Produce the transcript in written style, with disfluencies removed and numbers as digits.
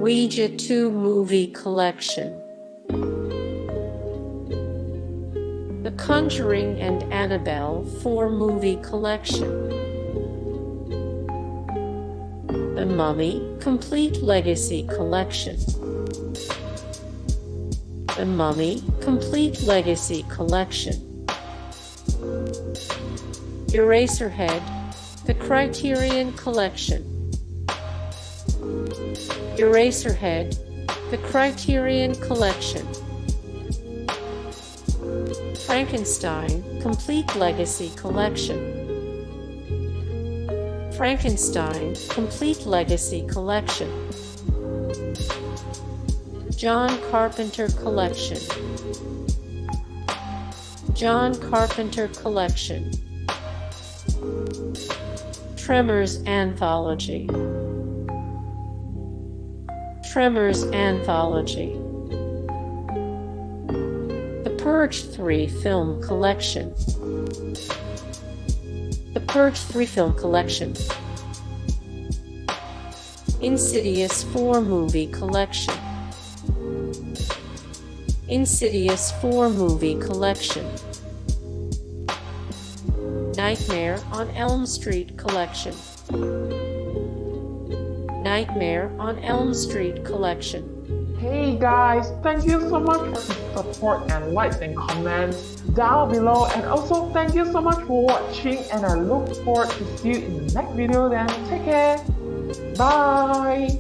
Ouija 2 movie collection. The Conjuring and Annabelle 4 movie collection. The Mummy Complete Legacy Collection. The Mummy Complete Legacy Collection. Eraserhead, the Criterion Collection. Eraserhead, the Criterion Collection. Frankenstein Complete Legacy Collection. Frankenstein Complete Legacy Collection. John Carpenter Collection. John Carpenter Collection. Tremors Anthology. Tremors Anthology. The Purge 3 Film Collection. The Purge 3 Film Collection. Insidious 4 Movie Collection. Insidious 4 Movie Collection. Nightmare on Elm Street Collection. Nightmare on Elm Street Collection. Hey guys, thank you so much for the support and likes and comments down below, and also thank you so much for watching, and I look forward to see you in the next video. Then take care, bye.